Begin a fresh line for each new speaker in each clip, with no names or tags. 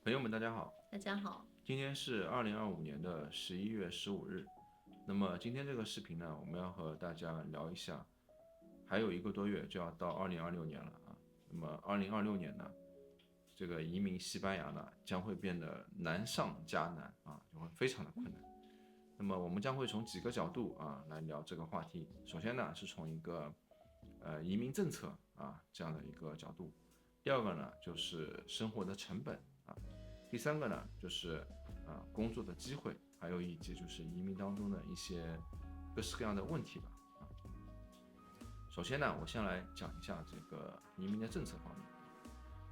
朋友们，大家好，
大家好。
今天是2025年的11月15日。那么今天这个视频呢，我们要和大家聊一下，还有一个多月就要到2026年了啊。那么2026年呢，这个移民西班牙呢将会变得难上加难啊，就会非常的困难。那么我们将会从几个角度啊来聊这个话题。首先呢，是从一个移民政策啊这样的一个角度。第二个呢，就是生活的成本啊。第三个呢，就是工作的机会，还有以及就是移民当中的一些各式各样的问题吧。首先呢，我先来讲一下这个移民的政策方面，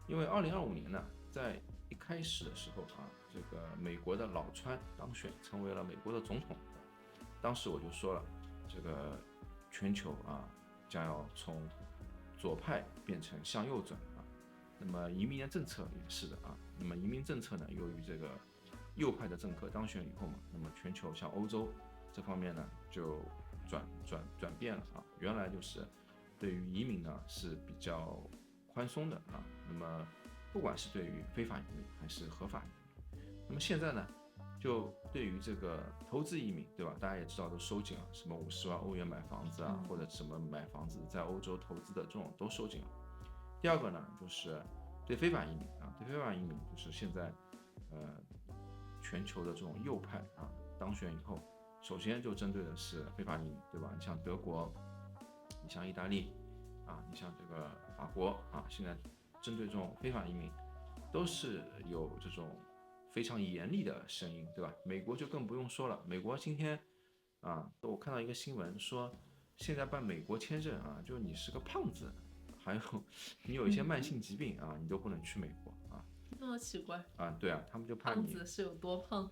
因为2025年呢，在一开始的时候这个美国的老川当选成为了美国的总统，当时我就说了，这个全球将要从左派变成向右转。那么移民的政策也是的那么移民政策呢，由于这个右派的政客当选以后嘛，那么全球像欧洲这方面呢就转变了原来就是对于移民呢是比较宽松的那么不管是对于非法移民还是合法移民，那么现在呢，就对于这个投资移民，对吧？大家也知道都收紧了，什么50万欧元买房子或者什么买房子在欧洲投资的这种都收紧了。第二个呢，就是对非法移民对非法移民就是现在全球的这种右派当选以后，首先就针对的是非法移民，对吧？你像德国，你像意大利你像这个法国现在针对这种非法移民都是有这种非常严厉的声音，对吧？美国就更不用说了，美国今天我看到一个新闻说，现在办美国签证就是你是个胖子，还有你有一些慢性疾病你都不能去美国
那么奇怪。
对他们就怕
胖
你，
子是有多胖？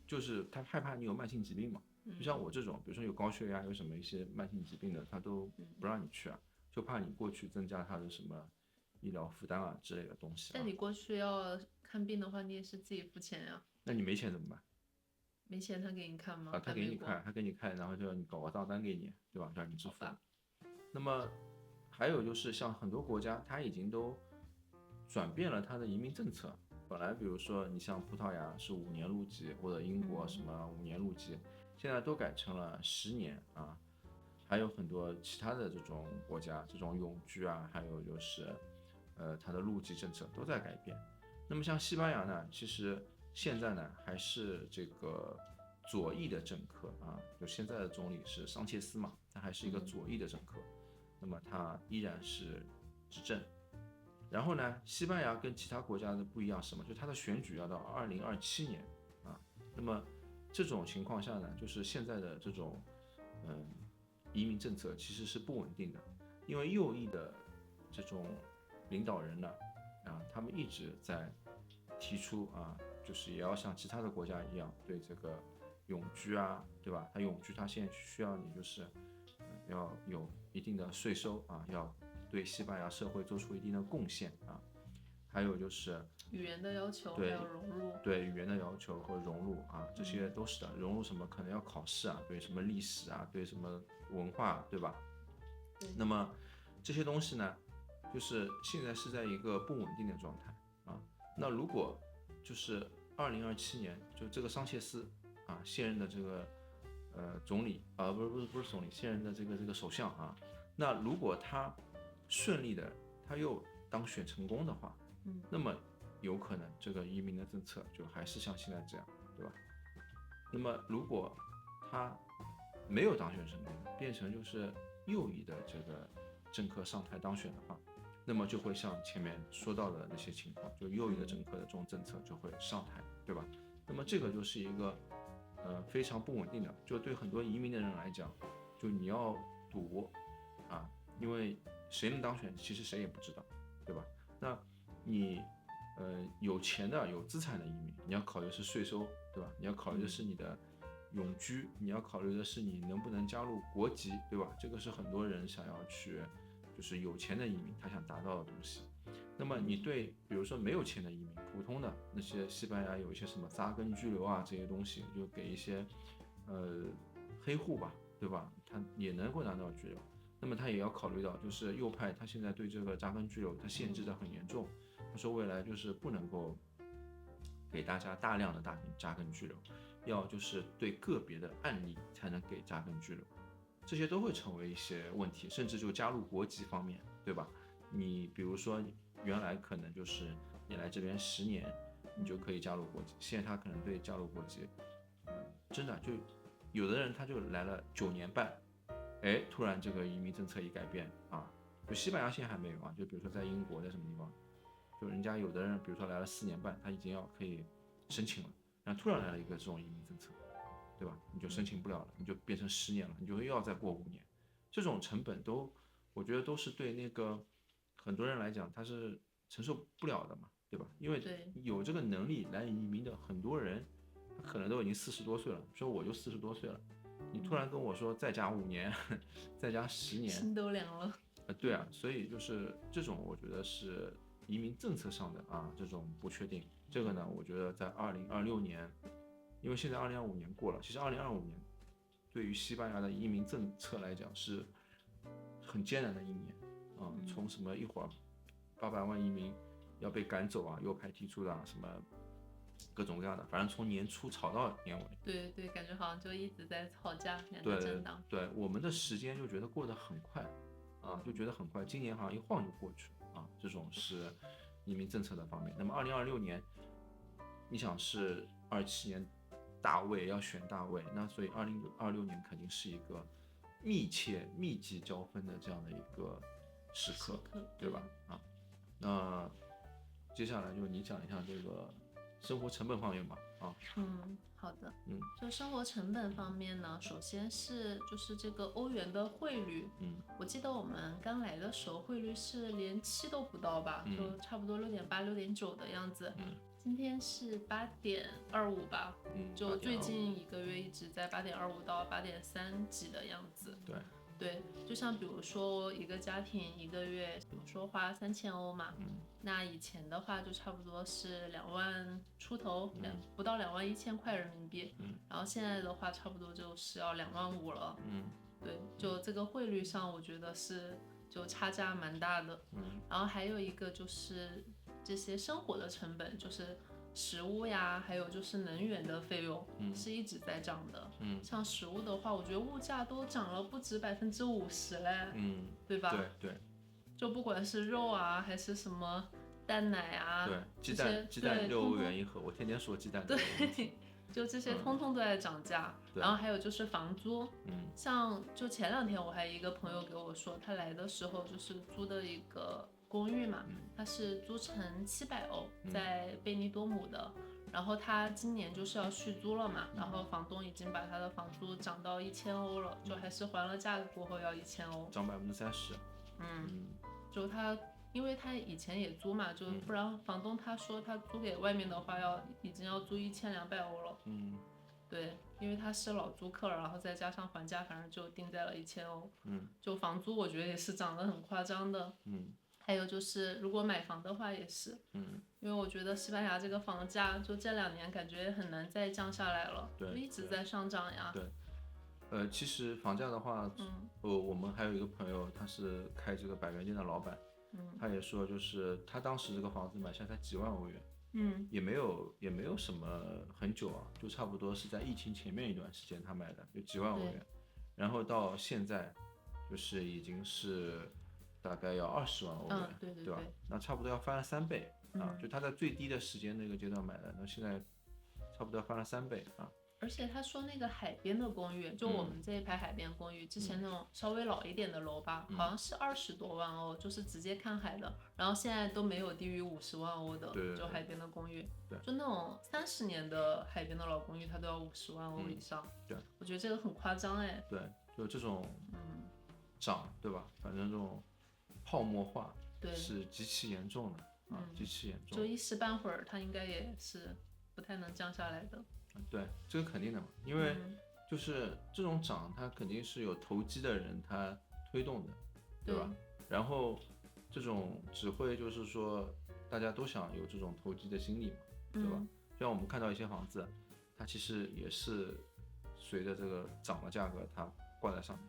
就是他害怕你有慢性疾病嘛，就像我这种，比如说有高血压，有什么一些慢性疾病的，他都不让你去就怕你过去增加他的什么医疗负担之类的东西
但你过去要看病的话，你也是自己付钱呀。
那你没钱怎么办
没钱他给你看吗？
他
在美国？
给你看，然后就要你搞个账单给你，对吧？让你支付。
好吧。
那么还有就是像很多国家，它已经都转变了它的移民政策。本来比如说你像葡萄牙是5年入籍，或者英国什么5年入籍，现在都改成了10年还有很多其他的这种国家，这种永居还有就是它的入籍政策都在改变。那么像西班牙呢，其实现在呢还是这个左翼的政客就现在的总理是桑切斯嘛，他还是一个左翼的政客，那么他依然是执政。然后呢，西班牙跟其他国家的不一样什么？就它的选举要到2027年那么这种情况下呢，就是现在的这种移民政策其实是不稳定的，因为右翼的这种领导人呢他们一直在提出就是也要像其他的国家一样，对这个永居对吧？他永居他现在需要你就是要有一定的税收要对西班牙社会做出一定的贡献还有就是
语言的要求，还有融入。
对语言的要求和融入这些都是的。融入什么可能要考试对什么历史对什么文化，对吧？那么这些东西呢，就是现在是在一个不稳定的状态那如果就是2027年，就这个桑切斯现任的这个总理不是总理，现任的这个首相那如果他顺利的他又当选成功的话，那么有可能这个移民的政策就还是像现在这样，对吧？那么如果他没有当选成功，变成就是右翼的这个政客上台当选的话，那么就会像前面说到的那些情况，就右翼的政客的这种政策就会上台，对吧？那么这个就是一个非常不稳定的，就对很多移民的人来讲，就你要赌因为谁能当选，其实谁也不知道，对吧？那你有钱的、有资产的移民，你要考虑的是税收，对吧？你要考虑的是你的永居，你要考虑的是你能不能加入国籍，对吧？这个是很多人想要去，就是有钱的移民他想达到的东西。那么你对比如说没有钱的移民，普通的那些西班牙有一些什么扎根居留这些东西，就给一些黑户吧，对吧？他也能够拿到居留。那么他也要考虑到，就是右派他现在对这个扎根居留他限制的很严重，他说未来就是不能够给大家大量的扎根居留，要就是对个别的案例才能给扎根居留，这些都会成为一些问题，甚至就加入国籍方面，对吧？你比如说原来可能就是你来这边10年，你就可以加入国籍，现在他可能对加入国籍，真的就有的人他就来了9年半，哎，突然这个移民政策一改变啊，就西班牙现在还没有啊，就比如说在英国在什么地方，就人家有的人比如说来了4年半，他已经要可以申请了，然后突然来了一个这种移民政策，对吧？你就申请不了了，你就变成10年了，你就又要再过5年，这种成本都我觉得都是对那个很多人来讲他是承受不了的嘛，对吧？因为
对，
有这个能力来移民的很多人，他可能都已经40多岁了，说我就40多岁了，你突然跟我说再加5年，再加10年，
心都凉了。
对啊，所以就是这种，我觉得是移民政策上的这种不确定。这个呢，我觉得在2026年，因为现在2025年过了，其实2025年对于西班牙的移民政策来讲是很艰难的一年从什么一会儿800万移民要被赶走啊，右派提出的什么各种各样的，反正从年初吵到年尾。
对对，感觉好像就一直在吵架，两个
对
政党。
对，我们的时间就觉得过得很快就觉得很快，今年好像一晃就过去了这种是移民政策的方面。那么2026年，你想是27年大卫要选大卫，那所以2026年肯定是一个密集交锋的这样的一个时刻，对吧？那接下来就你讲一下这个生活成本方面吧。
好的。就生活成本方面呢，首先是就是这个欧元的汇率。我记得我们刚来的时候汇率是连7都不到吧，就差不多6.8、6.9的样子。今天是8.25吧，就最近1个月一直在8.25到8.3几的样子。对，就像比如说一个家庭一个月，比如说花3000欧嘛，那以前的话就差不多是2万出头，不到21000块人民币，然后现在的话差不多就是要2.5万了。对，就这个汇率上，我觉得是就差价蛮大的。然后还有一个就是这些生活的成本，就是食物呀，还有就是能源的费用是一直在涨的。像食物的话，我觉得物价都涨了不止50%嘞。对吧？
对，
就不管是肉啊，还是什么蛋奶啊，
对，鸡蛋6欧元一盒，我天天说鸡蛋。
对，就这些通通都在涨价。然后还有就是房租，像就前2天我还一个朋友给我说，他来的时候就是租的一个公寓嘛，他是租成700欧，在贝尼多姆的。然后他今年就是要续租了嘛，然后房东已经把他的房租涨到1000欧了，就还是还了价过后要1000欧，
涨30%。
就他因为他以前也租嘛，就不然房东他说他租给外面的话已经要租1200欧了。对，因为他是老租客了，然后再加上还价，反正就定在了1000欧。就房租我觉得也是涨得很夸张的。还有就是如果买房的话也是，因为我觉得西班牙这个房价就这2年感觉很难再降下来了，就一直在上涨呀。
对，其实房价的话，我们还有一个朋友，他是开这个百元店的老板，他也说就是他当时这个房子买下才几万欧元，也没有什么很久就差不多是在疫情前面一段时间他买的，就几万欧元，然后到现在就是已经是大概要20万欧元，
对
吧？那差不多要翻了3倍就他在最低的时间那个阶段买的，那现在差不多要翻了3倍
而且他说那个海边的公寓，就我们这一排海边公寓，之前那种稍微老一点的楼吧，好像是20多万欧，就是直接看海的，然后现在都没有低于50万欧的，就海边的公寓，就那种30年的海边的老公寓，它都要50万欧以上。我觉得这个很夸张哎。
对，就这种涨，对吧？反正这种泡沫化是极其严重的极其严重。
就一时半会儿，它应该也是不太能降下来的。
对，这个肯定的嘛，因为就是这种涨，它肯定是有投机的人他推动的，对吧？然后这种只会就是说大家都想有这种投机的心理嘛，对吧？像我们看到一些房子，它其实也是随着这个涨的价格它挂在上面，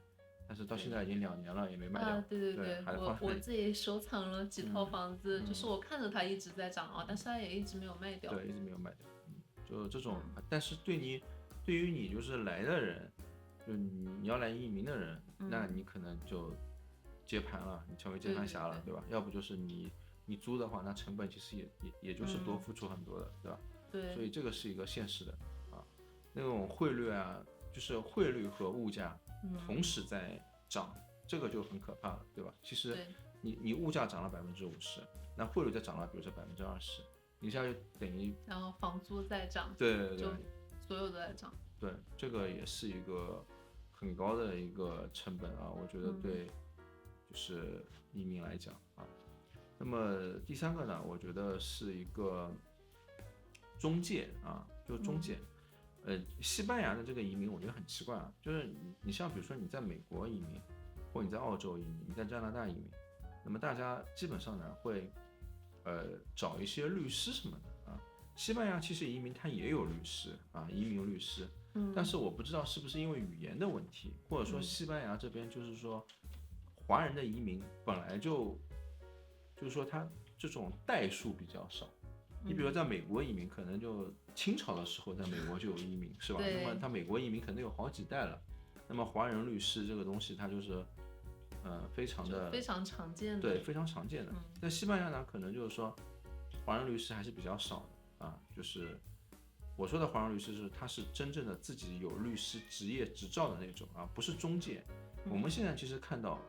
但是到现在已经2年了也没卖掉。
对，我自己收藏了几套房子，就是我看着它一直在涨但是它也一直没有卖掉。
对，一直没有卖掉。就这种，但是对于你就是来的人，就你要来移民的人，那你可能就接盘了，你成为接盘侠了，对吧？要不就是你租的话，那成本其实也就是多付出很多的，对吧？
对。
所以这个是一个现实的啊。那种汇率啊，就是汇率和物价同时在涨，这个就很可怕了，对吧？其实你物价涨了50%，那汇率再涨了，比如说20%，一下就等于，
然后房租在涨，
对，
就所有都在涨。
对，这个也是一个很高的一个成本啊，我觉得对，就是移民来讲啊。那么第3个呢，我觉得是一个中介啊，就是中介。西班牙的这个移民我觉得很奇怪啊，就是你像比如说你在美国移民，或你在澳洲移民，你在加拿大移民，那么大家基本上呢会找一些律师什么的啊。西班牙其实移民它也有律师啊，移民律师，但是我不知道是不是因为语言的问题，或者说西班牙这边就是说华人的移民本来就是说它这种代数比较少。你比如在美国移民，可能就清朝的时候在美国就有移民，是吧？那么他美国移民可能有好几代了。那么华人律师这个东西，它就是非常常见的，对，非常常见的。在西班牙呢，可能就是说华人律师还是比较少的啊。就是我说的华人律师他是真正的自己有律师职业执照的那种啊，不是中介。我们现在其实看到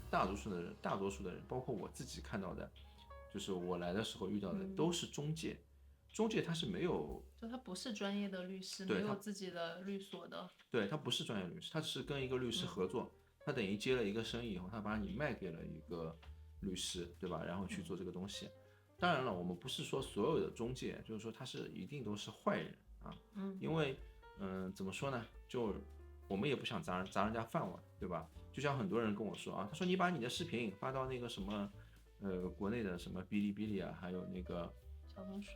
大多数的人，包括我自己看到的。就是我来的时候遇到的都是中介，中介他是没有，
就他不是专业的律师，没有自己的律所的，
对，他不是专业律师，他是跟一个律师合作，他等于接了一个生意以后，他把你卖给了一个律师，对吧？然后去做这个东西。当然了，我们不是说所有的中介，就是说他是一定都是坏人啊，因为怎么说呢，就我们也不想砸人家饭碗，对吧？就像很多人跟我说啊，他说你把你的视频发到那个什么。国内的什么哔哩哔哩啊，还有那个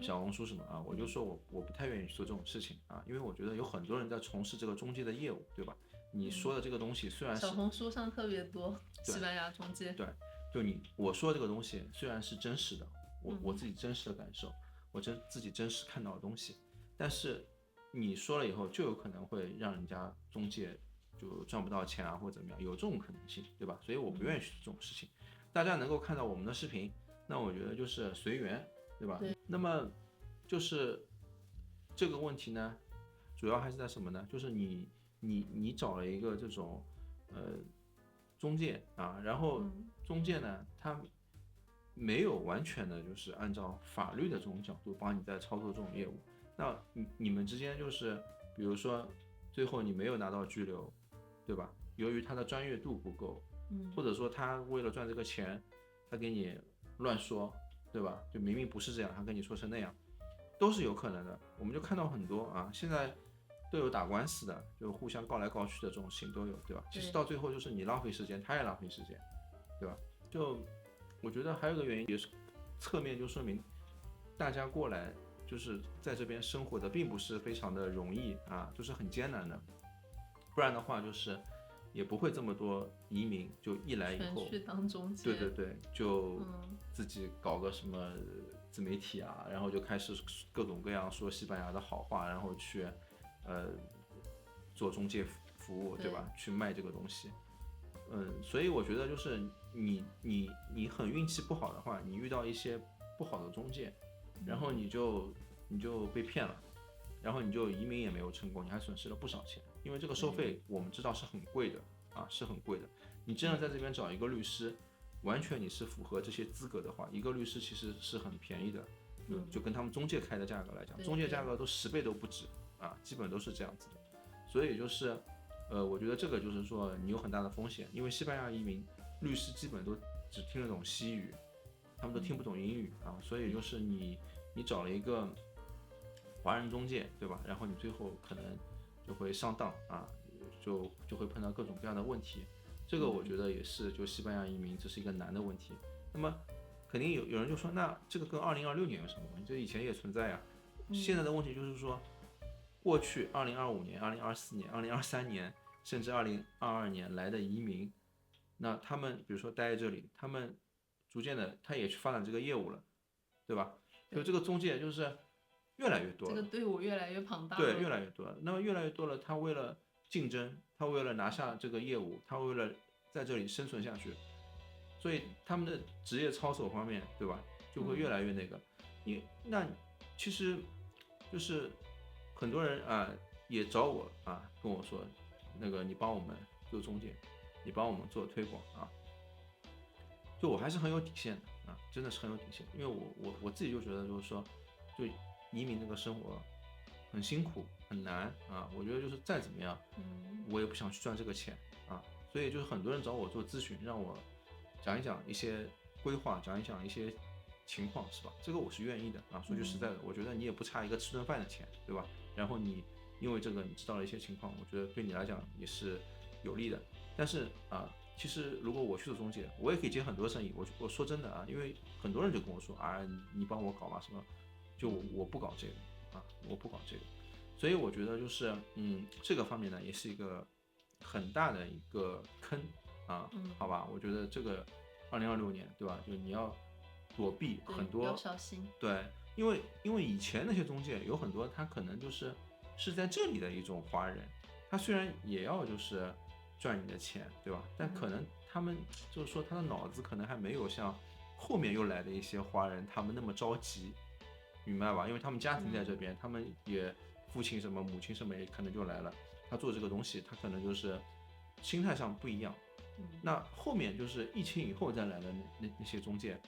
小红书什么啊，我就说我不太愿意去做这种事情啊，因为我觉得有很多人在从事这个中介的业务，对吧？你说的这个东西虽然是
小红书上特别多西班牙中介，
对，就我说这个东西虽然是真实的，我自己真实的感受，我自己真实看到的东西，但是你说了以后就有可能会让人家中介就赚不到钱啊，或者怎么样，有这种可能性，对吧？所以我不愿意去做这种事情。大家能够看到我们的视频，那我觉得就是随缘，对吧？
对。
那么就是这个问题呢，主要还是在什么呢？就是你找了一个这种中介啊，然后中介呢，他没有完全的就是按照法律的这种角度帮你在操作这种业务，那你们之间就是比如说最后你没有拿到居留，对吧？由于他的专业度不够。或者说他为了赚这个钱，他给你乱说，对吧？就明明不是这样，他跟你说成那样，都是有可能的。我们就看到很多啊，现在都有打官司的，就互相告来告去的这种情都有，对吧？其实到最后就是你浪费时间，他也浪费时间，对吧？就我觉得还有个原因也是侧面就说明大家过来就是在这边生活的并不是非常的容易啊，就是很艰难的，不然的话就是。也不会这么多移民，就一来以后，
去当中介，
对，就自己搞个什么自媒体啊，然后就开始各种各样说西班牙的好话，然后去做中介服务，对吧？去卖这个东西，所以我觉得就是你很运气不好的话，你遇到一些不好的中介，然后你就被骗了，然后你就移民也没有成功，你还损失了不少钱。因为这个收费我们知道是很贵的啊，是很贵的。你真的在这边找一个律师，完全你是符合这些资格的话，一个律师其实是很便宜的，就跟他们中介开的价格来讲，中介价格都10倍都不止啊，基本都是这样子的。所以就是，我觉得这个就是说你有很大的风险，因为西班牙移民律师基本都只听得懂西语，他们都听不懂英语啊，所以就是你找了一个华人中介，对吧？然后你最后可能。就会上当啊，就会碰到各种各样的问题，这个我觉得也是就西班牙移民这是一个难的问题。那么肯定有人就说，那这个跟2026年有什么关系？这以前也存在呀。现在的问题就是说，过去2025年、2024年、2023年，甚至2022年来的移民，那他们比如说待在这里，他们逐渐的他也去发展这个业务了，对吧？就这个中介就是越来越多了，
这个队伍越来越庞大了。
对，越来越多了。那么越来越多了，他为了竞争，他为了拿下这个业务，他为了在这里生存下去，所以他们的职业操守方面，对吧，就会越来越那个。那其实就是很多人啊也找我啊跟我说，那个你帮我们做中介，你帮我们做推广啊。就我还是很有底线的啊，真的是很有底线，因为我自己就觉得就是说，就移民这个生活很辛苦很难啊，我觉得就是再怎么样，我也不想去赚这个钱啊，所以就是很多人找我做咨询，让我讲一讲一些规划，讲一讲一些情况，是吧？这个我是愿意的啊。说句实在的，我觉得你也不差一个吃顿饭的钱，对吧？然后你因为这个你知道了一些情况，我觉得对你来讲也是有利的。但是啊，其实如果我去做中介，我也可以接很多生意。我说真的啊，因为很多人就跟我说啊，你帮我搞嘛什么，就我不搞这个啊，我不搞这个。所以我觉得就是这个方面呢，也是一个很大的一个坑啊，好吧？我觉得这个2026年，对吧？就你要躲避很多，
要小心。
对，因为以前那些中介有很多，他可能是在这里的一种华人，他虽然也要就是赚你的钱，对吧？但可能他们就是说他的脑子可能还没有像后面又来的一些华人他们那么着急，明白吧？因为他们家庭在这边，他们也父亲什么母亲什么也可能就来了，他做这个东西，他可能就是心态上不一样。那后面就是疫情以后再来的那些中介，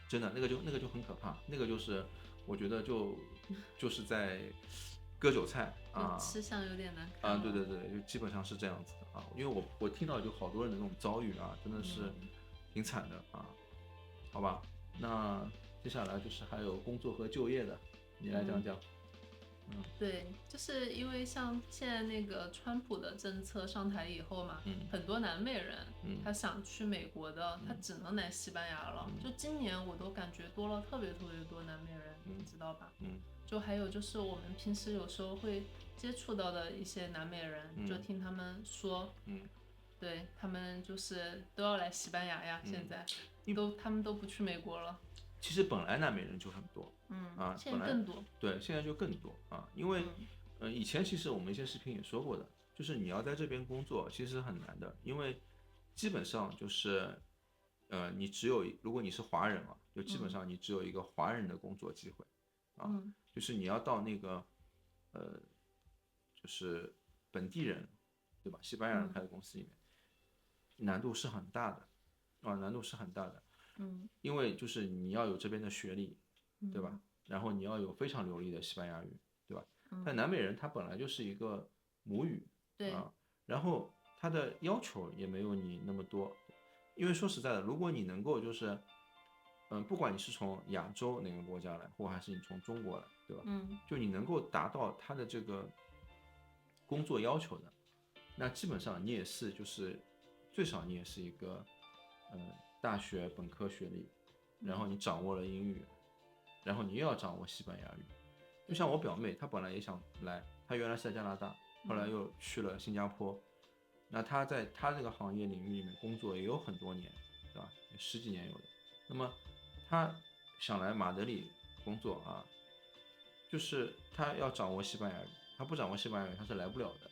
真的那个就很可怕，那个就是我觉得就是在割韭菜啊，
吃相有点难看
啊，对对对，就基本上是这样子的啊，因为我听到就好多人的那种遭遇啊，真的是挺惨的啊，好吧，那接下来就是还有工作和就业的，你来讲讲。
对，就是因为像现在那个川普的政策上台以后嘛，很多南美人，他想去美国的，他只能来西班牙了。就今年我都感觉多了特别多南美人，你知道吧？就还有就是我们平时有时候会接触到的一些南美人，就听他们说，对他们就是都要来西班牙呀，现在他们都不去美国了。
其实本来南美人就很多，
现在更多，
对，现在就更多啊，因为，以前其实我们一些视频也说过的，就是你要在这边工作其实很难的，因为基本上就是，你只有如果你是华人啊，就基本上你只有一个华人的工作机会，就是你要到那个，就是本地人，对吧？西班牙人开的公司里面，难度是很大的，难度是很大的。因为就是你要有这边的学历，对吧？然后你要有非常流利的西班牙语，对吧？但南美人他本来就是一个母语，
对
然后他的要求也没有你那么多，因为说实在的，如果你能够就是，不管你是从亚洲哪个国家来，或还是你从中国来，对吧？就你能够达到他的这个工作要求的，那基本上你也是就是最少你也是一个，大学本科学历，然后你掌握了英语，然后你又要掌握西班牙语。就像我表妹，她本来也想来，她原来是在加拿大，后来又去了新加坡。那她在她这个行业领域里面工作也有很多年，对吧？也10几年有的。那么她想来马德里工作啊，就是她要掌握西班牙语，她不掌握西班牙语她是来不了的。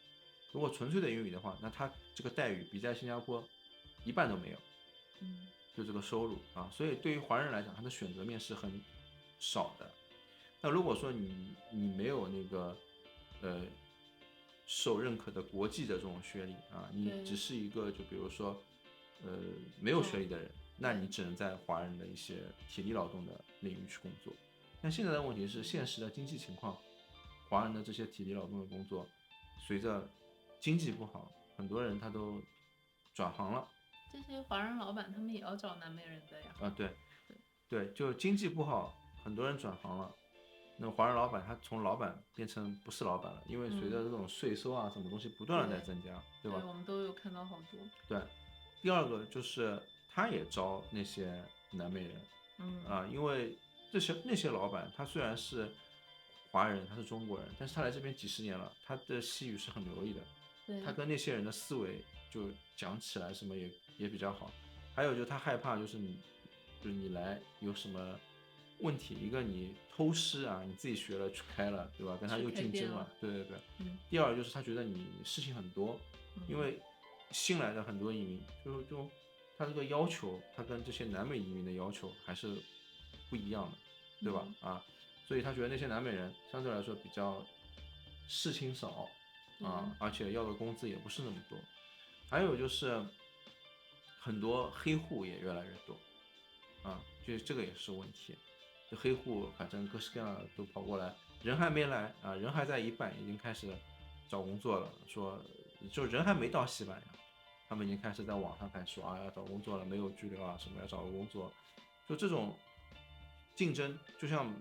如果纯粹的英语的话，那她这个待遇比在新加坡一半都没有。就这个收入啊，所以对于华人来讲，他的选择面是很少的。那如果说你没有那个受认可的国际的这种学历啊，你只是一个就比如说没有学历的人，那你只能在华人的一些体力劳动的领域去工作。但现在的问题是，现实的经济情况，华人的这些体力劳动的工作，随着经济不好，很多人他都转行了。
这些华人老板他们也要找南美人的呀。
对，就经济不好，很多人转行了。那华人老板他从老板变成不是老板了，因为随着这种税收啊什么东西不断的在增加，对吧？
对，我们都有看到好多。
对，第二个就是他也招那些南美人，因为那些老板他虽然是华人，他是中国人，但是他来这边几十年了，他的西语是很流利的，他跟那些人的思维就讲起来什么也比较好。还有就是他害怕就是你来有什么问题，一个你偷师啊，你自己学了去开了，对吧？跟他又竞争了，对。第二就是他觉得你事情很多，因为新来的很多移民就他这个要求，他跟这些南美移民的要求还是不一样的，对吧？所以他觉得那些南美人相对来说比较事情少而且要的工资也不是那么多。还有就是很多黑户也越来越多就这个也是问题。就黑户反正各式各样的都跑过来，人还没来人还在一半已经开始找工作了，说就人还没到西班牙，他们已经开始在网上开始说要找工作了，没有居留什么要找个工作，就这种竞争就像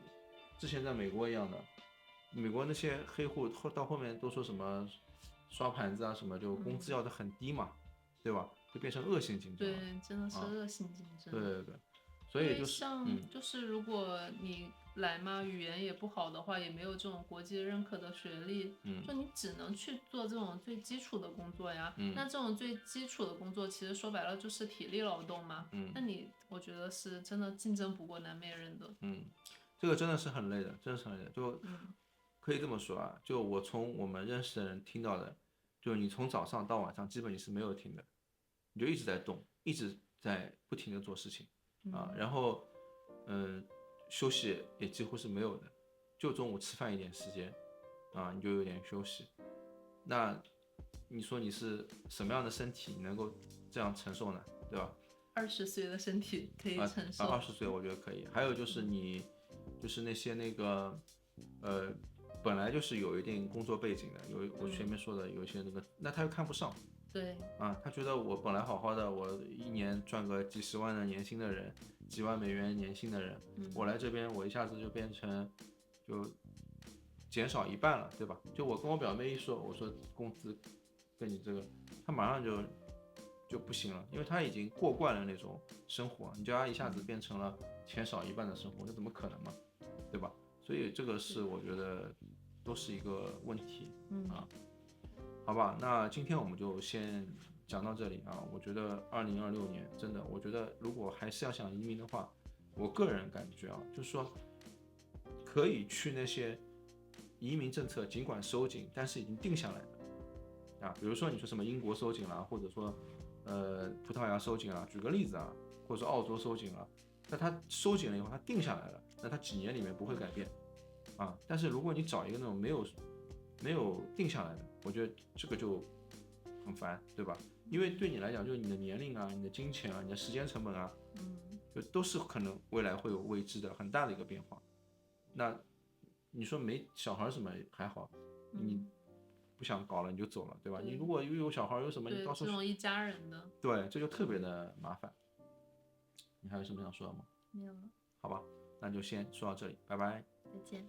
之前在美国一样的，美国那些黑户到后面都说什么刷盘子什么，就工资要的很低嘛，对吧？就变成恶性竞争了。
对，真的是恶性竞争。
对，所以就是
就是如果你来嘛，语言也不好的话，也没有这种国际认可的学历，就你只能去做这种最基础的工作呀。那这种最基础的工作，其实说白了就是体力劳动嘛。那我觉得是真的竞争不过南美人的。
这个真的是很累的，真的是很累的。就可以这么说就我从我们认识的人听到的，就你从早上到晚上基本你是没有停的，你就一直在动，一直在不停的做事情然后休息也几乎是没有的，就中午吃饭一点时间你就有点休息。那你说你是什么样的身体你能够这样承受呢？对吧
？20岁的身体可以承受。
20岁我觉得可以。还有就是你就是那些那个本来就是有一定工作背景的，我前面说的有一些那他又看不上。
对
他觉得我本来好好的，我一年赚个几十万的年薪的人，几万美元年薪的人，我来这边我一下子就变成就减少一半了，对吧？就我跟我表妹一说，我说工资跟你这个，他马上就不行了，因为他已经过惯了那种生活，你叫他一下子变成了钱少一半的生活，这怎么可能嘛，对吧？所以这个是我觉得都是一个问题好吧，那今天我们就先讲到这里我觉得2026年真的，我觉得如果还是要想移民的话，我个人感觉就是说可以去那些移民政策尽管收紧，但是已经定下来的比如说你说什么英国收紧了，或者说葡萄牙收紧了，举个例子或者说澳洲收紧了，那它收紧了以后，它定下来了，那它几年里面不会改变但是如果你找一个那种没有定下来的，我觉得这个就很烦，对吧？因为对你来讲，就是你的年龄你的金钱你的时间成本就都是可能未来会有未知的很大的一个变化。那你说没小孩什么还好，你不想搞了你就走了，对吧？你如果又有小孩有什么，你到时候
这种一家人的，
对，这就特别的麻烦。你还有什么想说的吗？
没有了。
好吧，那就先说到这里，拜拜。
再见。